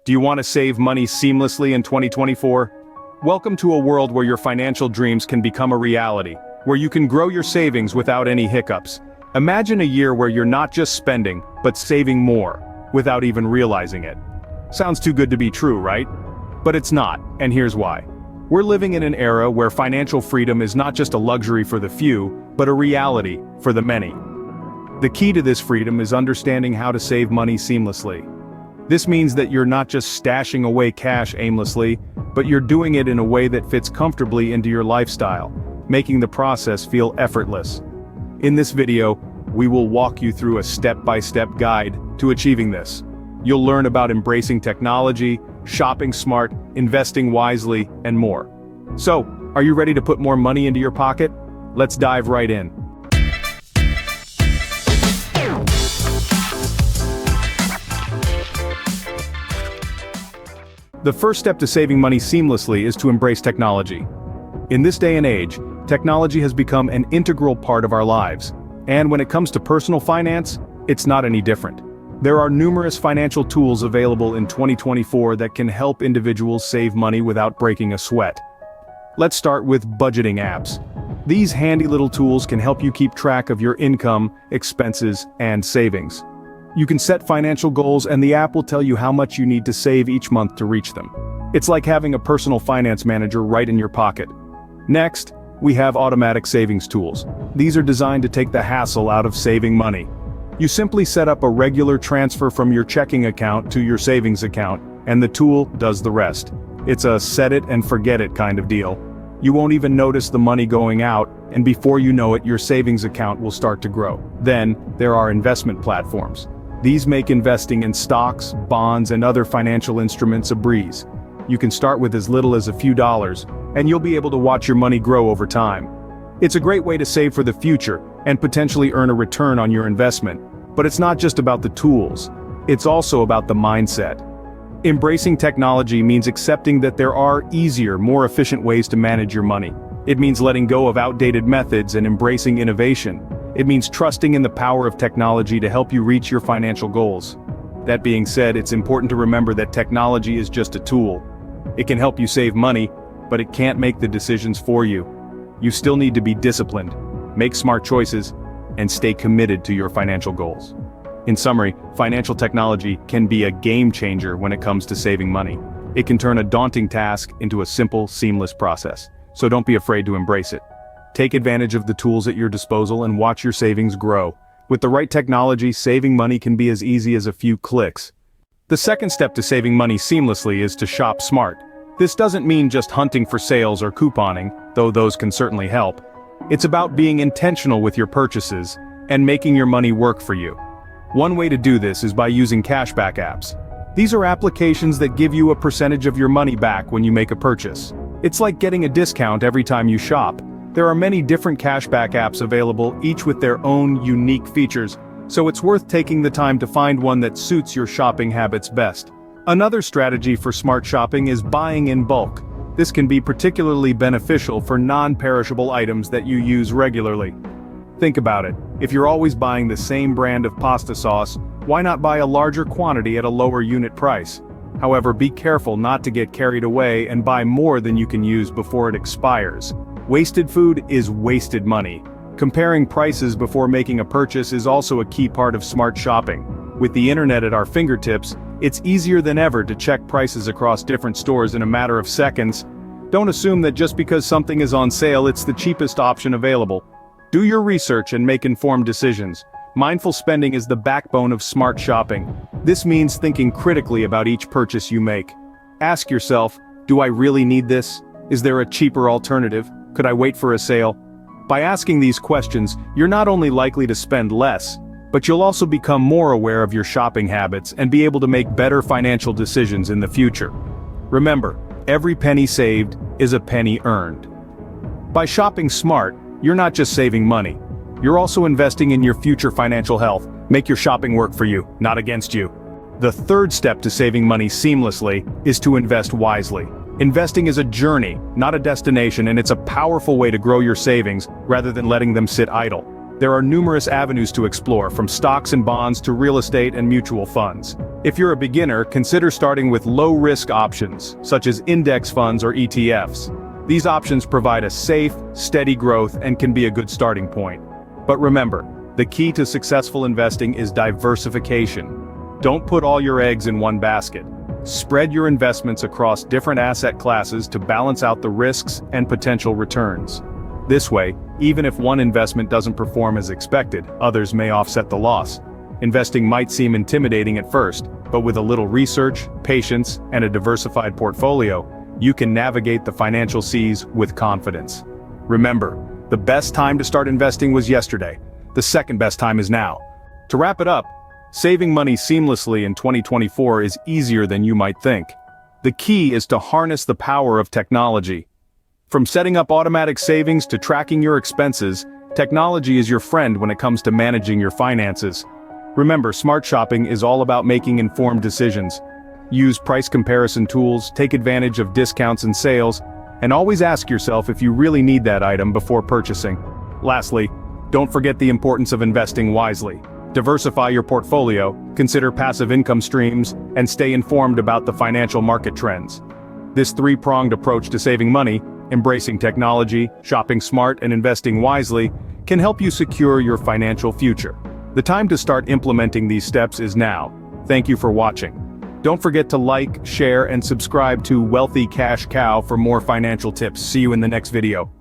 Do you want to save money seamlessly in 2024? Welcome to a world where your financial dreams can become a reality, where you can grow your savings without any hiccups. Imagine a year where you're not just spending, but saving more, without even realizing it. Sounds too good to be true, right? But it's not, and here's why. We're living in an era where financial freedom is not just a luxury for the few, but a reality for the many. The key to this freedom is understanding how to save money seamlessly. This means that you're not just stashing away cash aimlessly, but you're doing it in a way that fits comfortably into your lifestyle, making the process feel effortless. In this video, we will walk you through a step-by-step guide to achieving this. You'll learn about embracing technology, shopping smart, investing wisely, and more. So, are you ready to put more money into your pocket? Let's dive right in. The first step to saving money seamlessly is to embrace technology. In this day and age, technology has become an integral part of our lives. And when it comes to personal finance, it's not any different. There are numerous financial tools available in 2024 that can help individuals save money without breaking a sweat. Let's start with budgeting apps. These handy little tools can help you keep track of your income, expenses, and savings. You can set financial goals and the app will tell you how much you need to save each month to reach them. It's like having a personal finance manager right in your pocket. Next, we have automatic savings tools. These are designed to take the hassle out of saving money. You simply set up a regular transfer from your checking account to your savings account, and the tool does the rest. It's a set it and forget it kind of deal. You won't even notice the money going out, and before you know it, your savings account will start to grow. Then, there are investment platforms. These make investing in stocks, bonds, and other financial instruments a breeze. You can start with as little as a few dollars, and you'll be able to watch your money grow over time. It's a great way to save for the future, and potentially earn a return on your investment. But it's not just about the tools. It's also about the mindset. Embracing technology means accepting that there are easier, more efficient ways to manage your money. It means letting go of outdated methods and embracing innovation. It means trusting in the power of technology to help you reach your financial goals. That being said, it's important to remember that technology is just a tool. It can help you save money, but it can't make the decisions for you. You still need to be disciplined, make smart choices, and stay committed to your financial goals. In summary, financial technology can be a game changer when it comes to saving money. It can turn a daunting task into a simple, seamless process. So don't be afraid to embrace it. Take advantage of the tools at your disposal and watch your savings grow. With the right technology, saving money can be as easy as a few clicks. The second step to saving money seamlessly is to shop smart. This doesn't mean just hunting for sales or couponing, though those can certainly help. It's about being intentional with your purchases and making your money work for you. One way to do this is by using cashback apps. These are applications that give you a percentage of your money back when you make a purchase. It's like getting a discount every time you shop. There are many different cashback apps available, each with their own unique features, so it's worth taking the time to find one that suits your shopping habits best. Another strategy for smart shopping is buying in bulk. This can be particularly beneficial for non-perishable items that you use regularly. Think about it. If you're always buying the same brand of pasta sauce, why not buy a larger quantity at a lower unit price? However, be careful not to get carried away and buy more than you can use before it expires. Wasted food is wasted money. Comparing prices before making a purchase is also a key part of smart shopping. With the internet at our fingertips, it's easier than ever to check prices across different stores in a matter of seconds. Don't assume that just because something is on sale, it's the cheapest option available. Do your research and make informed decisions. Mindful spending is the backbone of smart shopping. This means thinking critically about each purchase you make. Ask yourself, do I really need this? Is there a cheaper alternative? Could I wait for a sale? By asking these questions, you're not only likely to spend less, but you'll also become more aware of your shopping habits and be able to make better financial decisions in the future. Remember, every penny saved is a penny earned. By shopping smart, you're not just saving money. You're also investing in your future financial health. Make your shopping work for you, not against you. The third step to saving money seamlessly is to invest wisely. Investing is a journey, not a destination, and it's a powerful way to grow your savings rather than letting them sit idle. There are numerous avenues to explore, from stocks and bonds to real estate and mutual funds. If you're a beginner, consider starting with low-risk options, such as index funds or ETFs. These options provide a safe, steady growth and can be a good starting point. But remember, the key to successful investing is diversification. Don't put all your eggs in one basket. Spread your investments across different asset classes to balance out the risks and potential returns. This way, even if one investment doesn't perform as expected, others may offset the loss. Investing might seem intimidating at first, but with a little research, patience, and a diversified portfolio, you can navigate the financial seas with confidence. Remember, the best time to start investing was yesterday. The second best time is now. To wrap it up, saving money seamlessly in 2024 is easier than you might think. The key is to harness the power of technology. From setting up automatic savings to tracking your expenses, technology is your friend when it comes to managing your finances. Remember, smart shopping is all about making informed decisions. Use price comparison tools, take advantage of discounts and sales, and always ask yourself if you really need that item before purchasing. Lastly, don't forget the importance of investing wisely. Diversify your portfolio, consider passive income streams, and stay informed about the financial market trends. This three-pronged approach to saving money, embracing technology, shopping smart, and investing wisely, can help you secure your financial future. The time to start implementing these steps is now. Thank you for watching. Don't forget to like, share, and subscribe to Wealthy Cash Cow for more financial tips. See you in the next video.